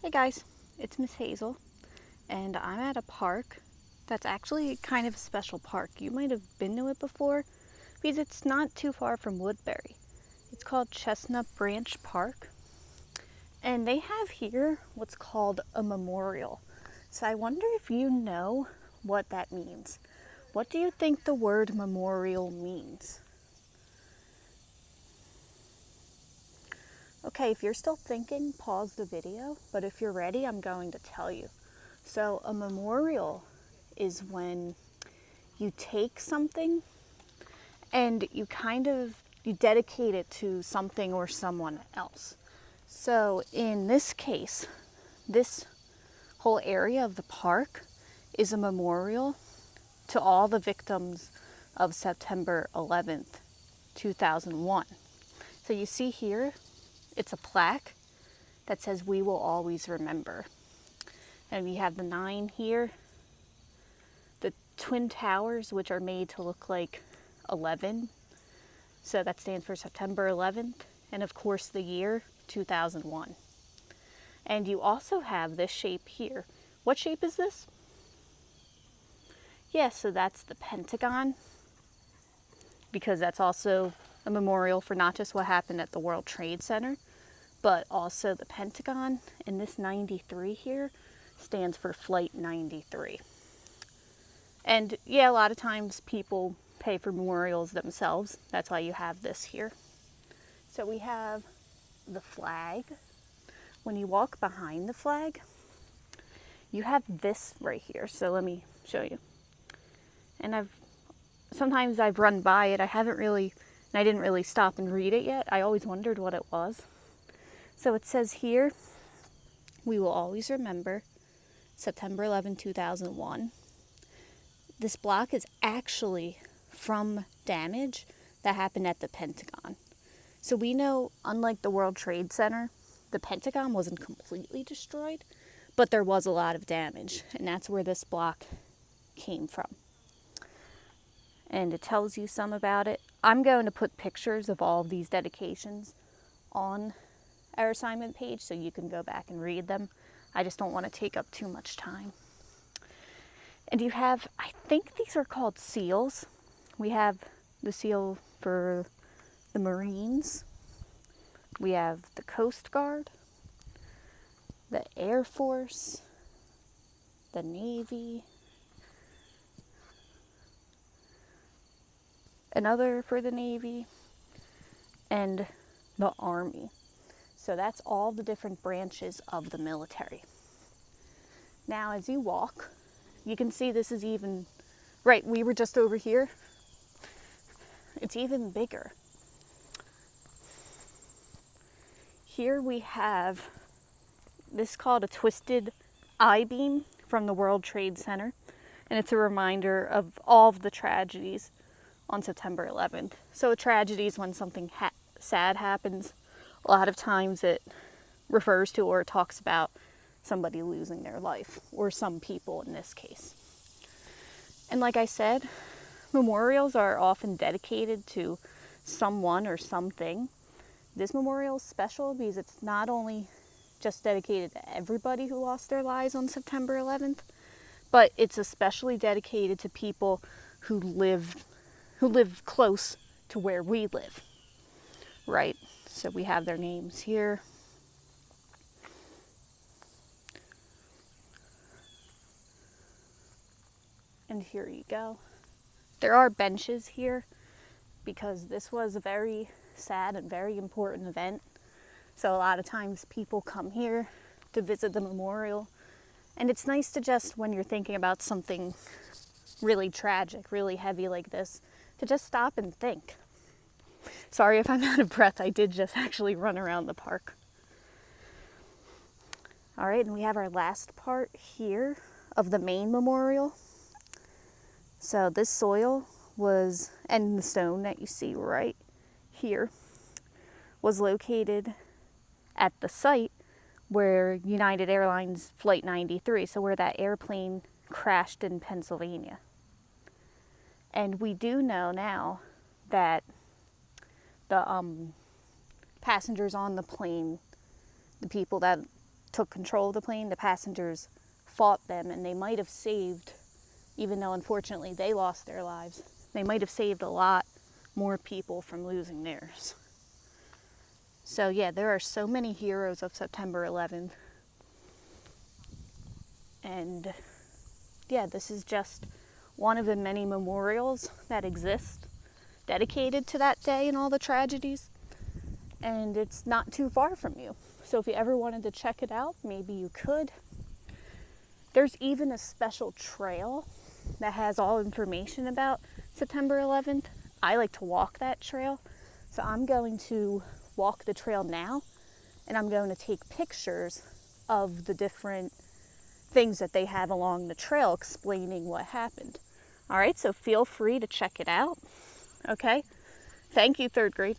Hey guys, it's Miss Hazel, and I'm at a park that's actually kind of a special park. You might have been to it before because it's not too far from Woodbury. It's called Chestnut Branch Park, and they have here what's called a memorial. So I wonder if you know what that means. What do you think the word memorial means? Okay, if you're still thinking, pause the video, but if you're ready, I'm going to tell you. So a memorial is when you take something and you dedicate it to something or someone else. So in this case, this whole area of the park is a memorial to all the victims of September 11th, 2001. So you see here, it's a plaque that says "We will always remember." And we have the 9 here, the twin towers, which are made to look like 11. So that stands for September 11th. And of course the year 2001. And you also have this shape here. What shape is this? Yeah, so that's the Pentagon, because that's also a memorial for not just what happened at the World Trade Center, but also the Pentagon. And this 93 here stands for Flight 93. And yeah, a lot of times people pay for memorials themselves. That's why you have this here. So we have the flag. When you walk behind the flag, you have this right here. So let me show you. And sometimes I've run by it. I didn't really stop and read it yet. I always wondered what it was. So it says here, "We will always remember September 11, 2001. This block is actually from damage that happened at the Pentagon. So we know, unlike the World Trade Center, the Pentagon wasn't completely destroyed, but there was a lot of damage, and that's where this block came from. And it tells you some about it. I'm going to put pictures of all of these dedications on our assignment page so you can go back and read them. I just don't want to take up too much time. And you have, I think these are called seals. We have the seal for the Marines. We have the Coast Guard, the Air Force, the Navy, another for the Navy, and the Army. So that's all the different branches of the military. Now, as you walk, you can see this is even, right, we were just over here. It's even bigger. Here we have this called a twisted Ibeam from the World Trade Center. And it's a reminder of all of the tragedies on September 11th. So a tragedy is when something sad happens. A lot of times it refers to or talks about somebody losing their life, or some people in this case. And like I said, memorials are often dedicated to someone or something. This memorial is special because it's not only just dedicated to everybody who lost their lives on September 11th, but it's especially dedicated to people who live close to where we live, right? So we have their names here. And here you go. There are benches here because this was a very sad and very important event. So a lot of times people come here to visit the memorial. And it's nice to just, when you're thinking about something really tragic, really heavy like this, to just stop and think. Sorry if I'm out of breath. I did just actually run around the park. All right, and we have our last part here of the main memorial. So this soil and the stone that you see right here, was located at the site where United Airlines Flight 93, so where that airplane crashed in Pennsylvania. And we do know now that the passengers on the plane, the people that took control of the plane. The passengers fought them, and they might have saved, even though unfortunately they lost their lives, they might have saved a lot more people from losing theirs. So yeah, there are so many heroes of September 11th. And yeah, this is just one of the many memorials that exist dedicated to that day and all the tragedies. And it's not too far from you. So if you ever wanted to check it out, maybe you could. There's even a special trail that has all information about September 11th. I like to walk that trail. So I'm going to walk the trail now, and I'm going to take pictures of the different things that they have along the trail explaining what happened. All right, so feel free to check it out. Okay, thank you, third grade.